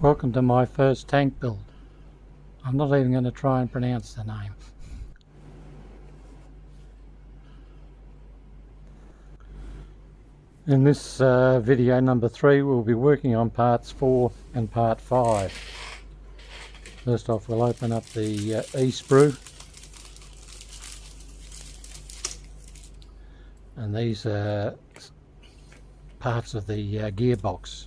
Welcome to my first tank build. I'm not even going to try and pronounce the name. In this video number 3 we'll be working on parts 4 and part 5. First off we'll open up the E-sprue, and these are parts of the gearbox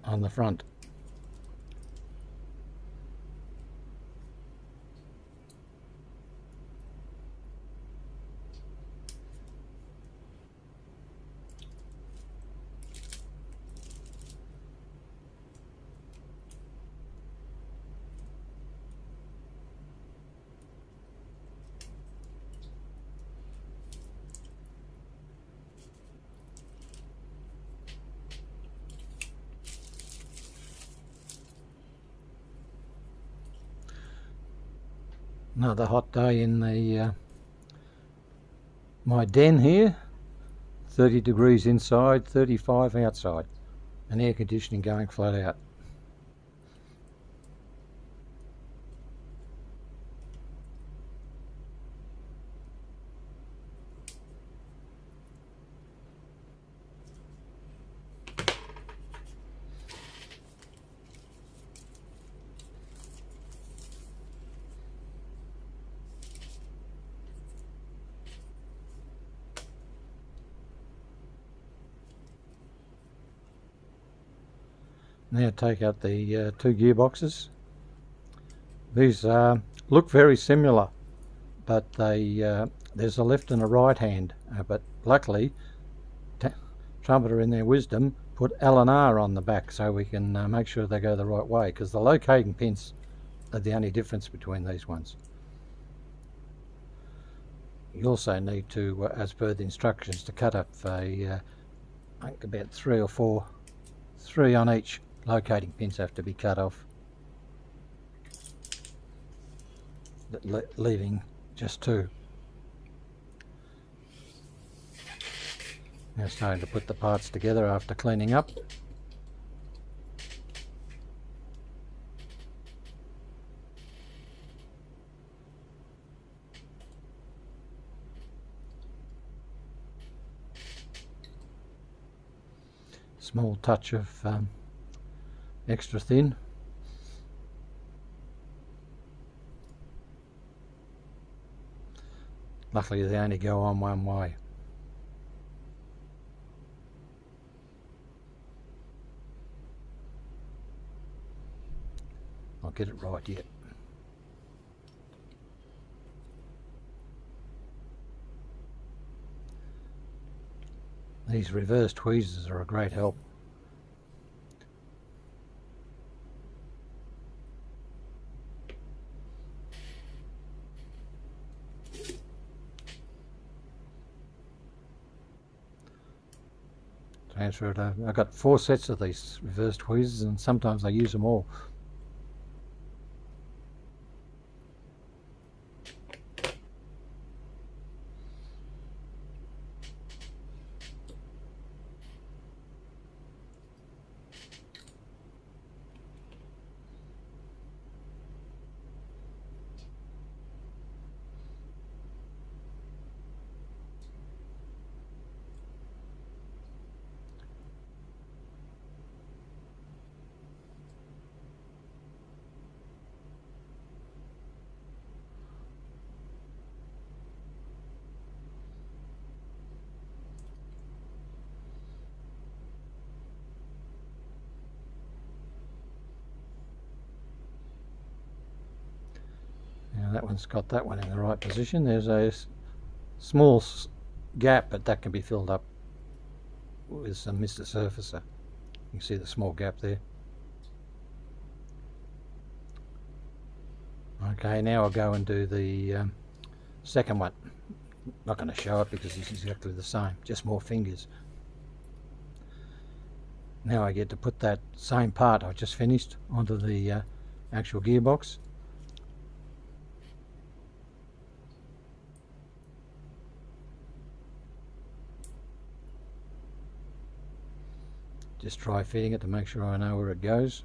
on the front. Another hot day in the my den here. 30 degrees inside, 35 outside, and air conditioning going flat out. Now take out the two gearboxes. These look very similar, but there's a left and a right hand, but luckily Trumpeter in their wisdom put L&R on the back so we can make sure they go the right way, because the locating pins are the only difference between these ones. You also need to, as per the instructions, to cut up I think about 3 or 4, 3 on each. Locating pins have to be cut off, leaving just 2. Now starting to put the parts together after cleaning up. Small touch of extra thin. Luckily they only go on one way. I'll get it right yet. These reverse tweezers are a great help. Transfer it over. I've got 4 sets of these reverse tweezers, and sometimes I use them all. Now that one's got that one in the right position. There's a small gap, but that can be filled up with some Mr. Surfacer. You can see the small gap there. Okay, now I'll go and do the second one. Not going to show it because it's exactly the same, just more fingers. Now I get to put that same part I just finished onto the actual gearbox. Just try fitting it to make sure I know where it goes.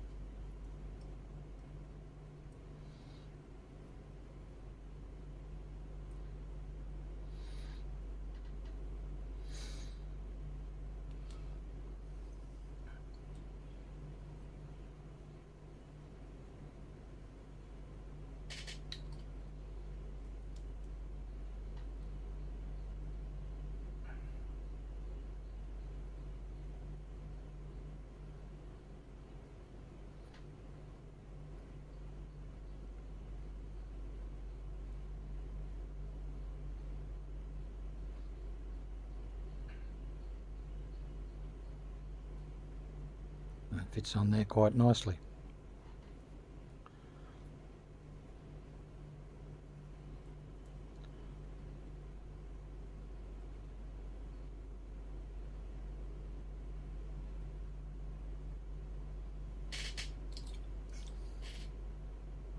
It fits on there quite nicely.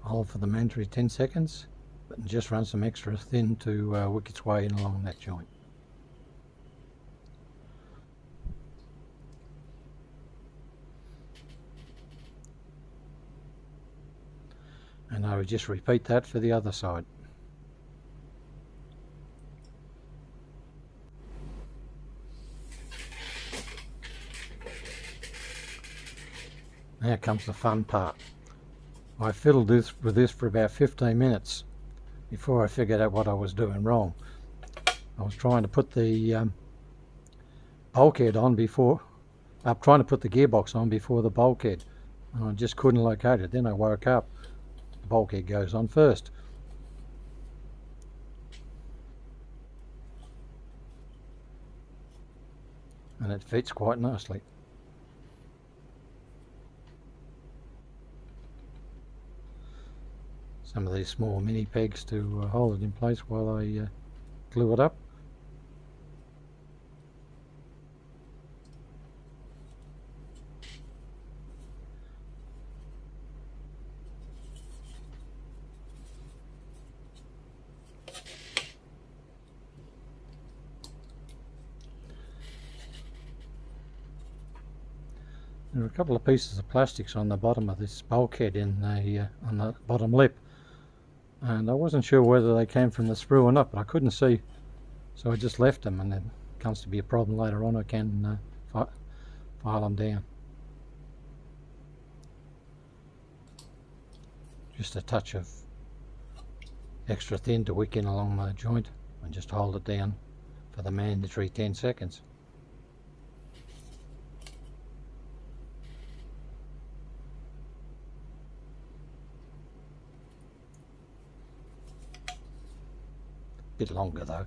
Hold for the mandatory 10 seconds, but just run some extra thin to work its way in along that joint. And I would just repeat that for the other side. Now comes the fun part. I fiddled with this for about 15 minutes before I figured out what I was doing wrong. I was trying to put the bulkhead on before, trying to put the gearbox on before the bulkhead, and I just couldn't locate it. Then I woke up, the bulkhead goes on first. And it fits quite nicely. Some of these small mini pegs to hold it in place while I glue it up. There are a couple of pieces of plastics on the bottom of this bulkhead in the on the bottom lip, and I wasn't sure whether they came from the sprue or not, but I couldn't see, so I just left them, and it comes to be a problem later on. I can file them down. Just a touch of extra thin to wick in along the joint, and just hold it down for the mandatory 10 seconds. Bit longer though.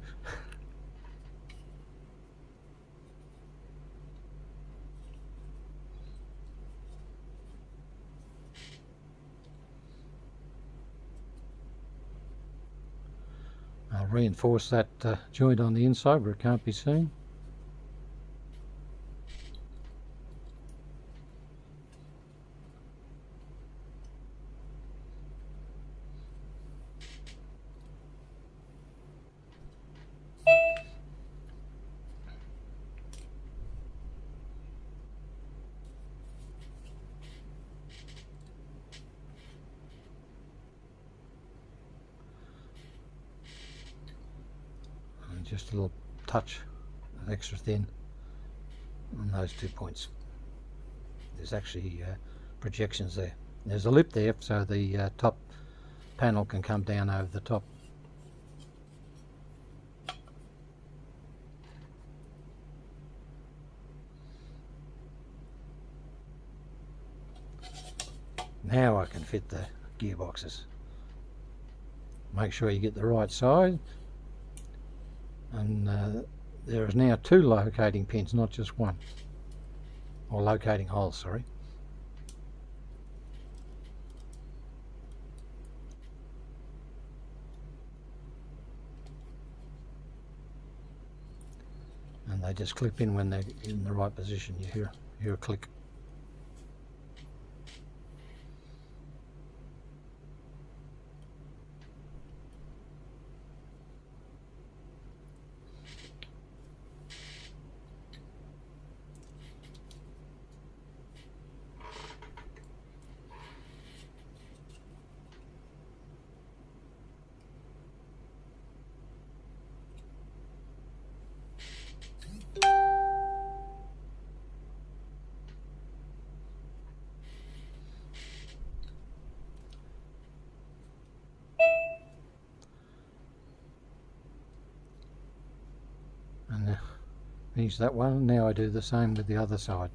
I'll reinforce that joint on the inside where it can't be seen. Just a little touch of extra thin on those 2 points. There's actually projections there. There's a lip there so the top panel can come down over the top. Now I can fit the gearboxes. Make sure you get the right side. And there is now 2 locating pins, not just one, or locating holes, sorry. And they just clip in when they're in the right position. You hear a click. Finish that one. Now I do the same with the other side.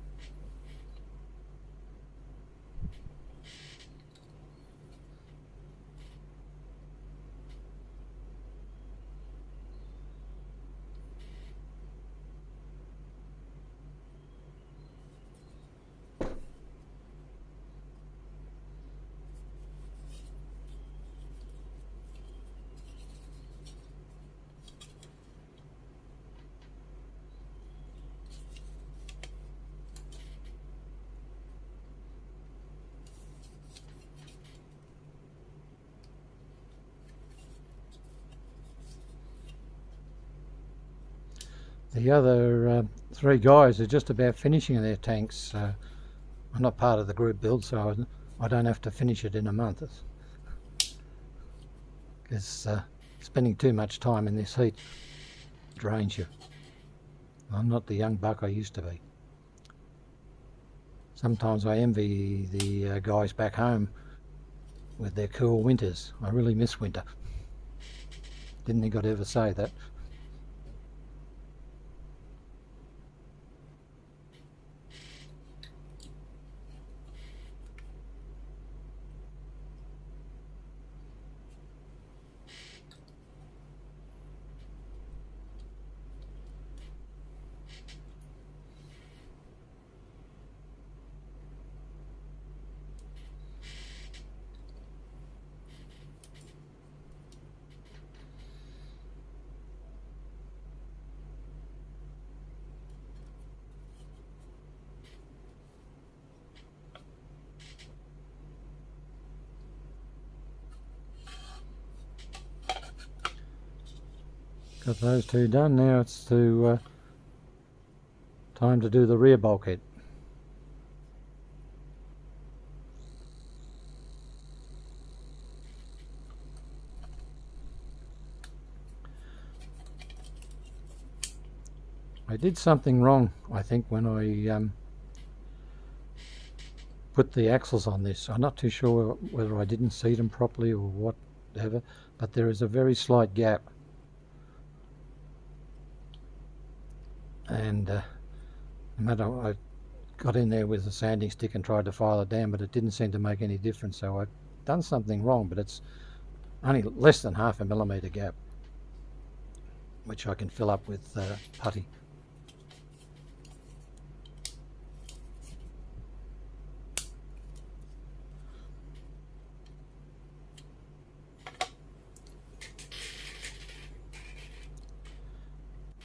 The other 3 guys are just about finishing their tanks. I'm not part of the group build, so I don't have to finish it in a month. Because spending too much time in this heat drains you. I'm not the young buck I used to be. Sometimes I envy the guys back home with their cool winters. I really miss winter. Didn't think I'd ever say that. Got those 2 done. Now it's time to do the rear bulkhead. I did something wrong, I think, when I put the axles on this. I'm not too sure whether I didn't seat them properly or whatever, but there is a very slight gap. And no matter, I got in there with a sanding stick and tried to file it down, but it didn't seem to make any difference. So I've done something wrong, but it's only less than half a millimetre gap, which I can fill up with putty.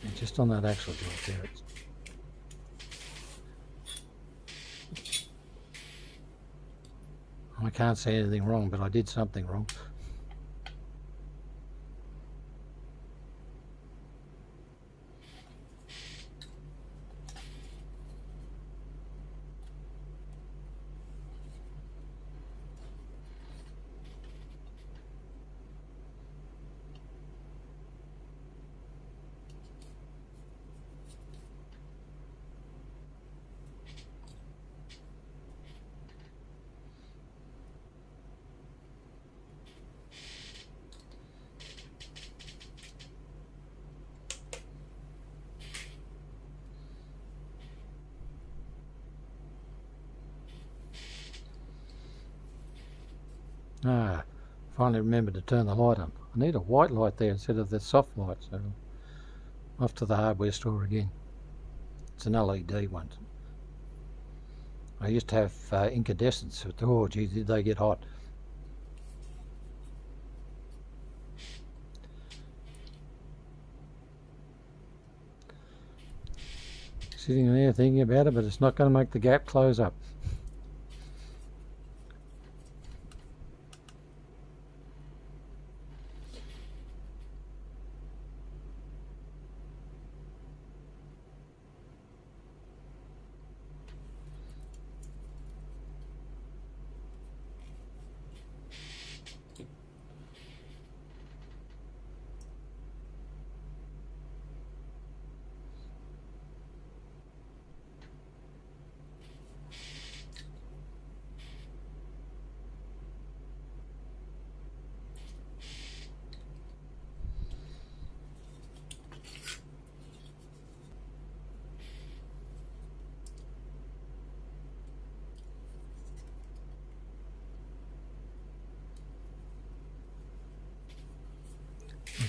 And just on that axle joint there, I can't say anything wrong, but I did something wrong. Ah, finally remembered to turn the light on. I need a white light there instead of the soft light, so off to the hardware store again. It's an LED one. I used to have incandescents, but oh gee, did they get hot. Sitting there thinking about it, but it's not going to make the gap close up.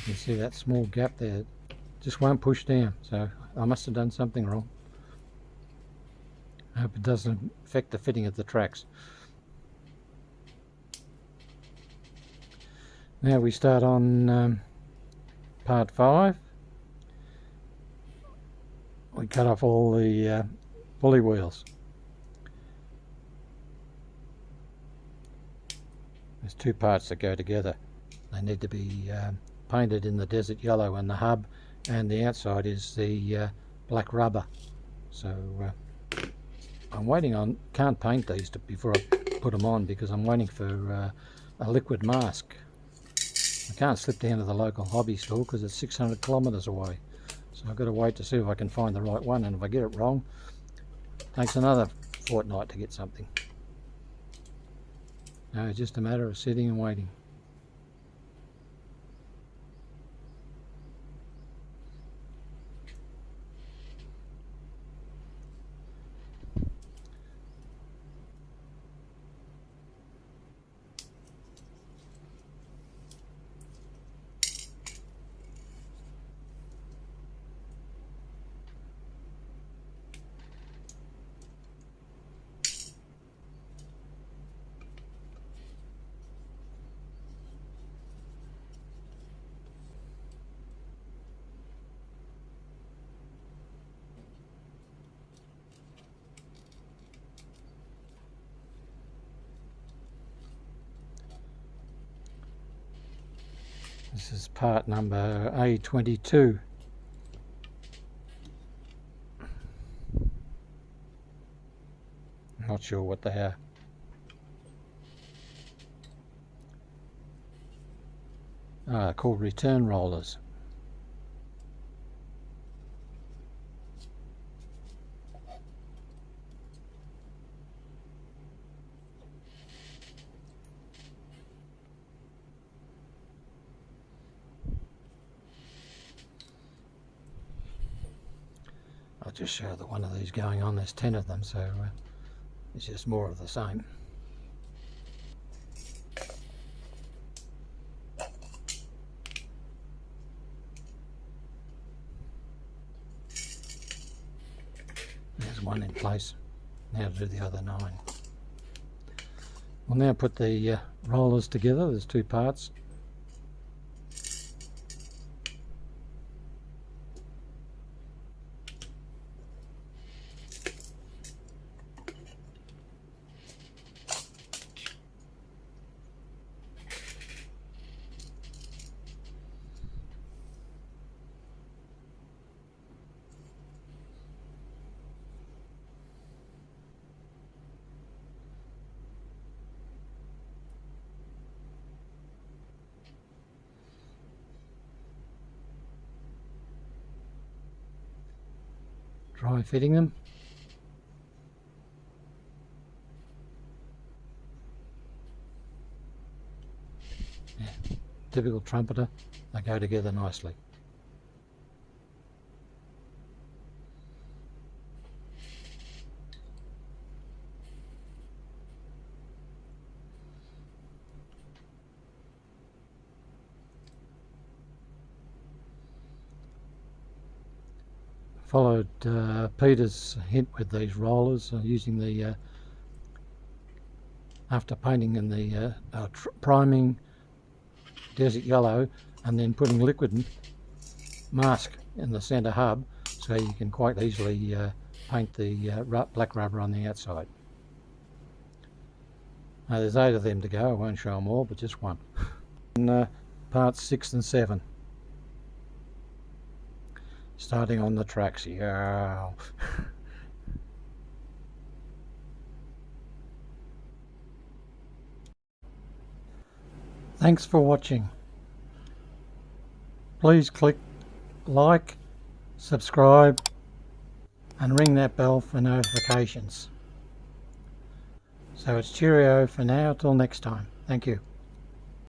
You see that small gap there, just won't push down, so I must have done something wrong. I hope it doesn't affect the fitting of the tracks. Now we start on part 5. We cut off all the pulley wheels. There's 2 parts that go together. They need to be painted in the desert yellow on the hub, and the outside is the black rubber. So I'm waiting on, can't paint these before I put them on because I'm waiting for a liquid mask. I can't slip down to the local hobby store because it's 600 kilometres away. So I've got to wait to see if I can find the right one, and if I get it wrong, it takes another fortnight to get something. No, it's just a matter of sitting and waiting. This is part number A22. Not sure what they are. Called return rollers. I'll just show the one of these going on. There's 10 of them, so it's just more of the same. There's one in place. Now to do the other 9. We'll now put the rollers together. There's 2 parts. Try fitting them. Yeah, typical trumpeter, they go together nicely. Followed Peter's hint with these rollers, using the after painting in the priming desert yellow and then putting liquid mask in the centre hub, so you can quite easily paint the black rubber on the outside. Now there's 8 of them to go. I won't show them all, but just one. And, parts 6 and 7. Starting on the tracks here. Thanks for watching. Please click like, subscribe and ring that bell for notifications. So it's cheerio for now, till next time. Thank you.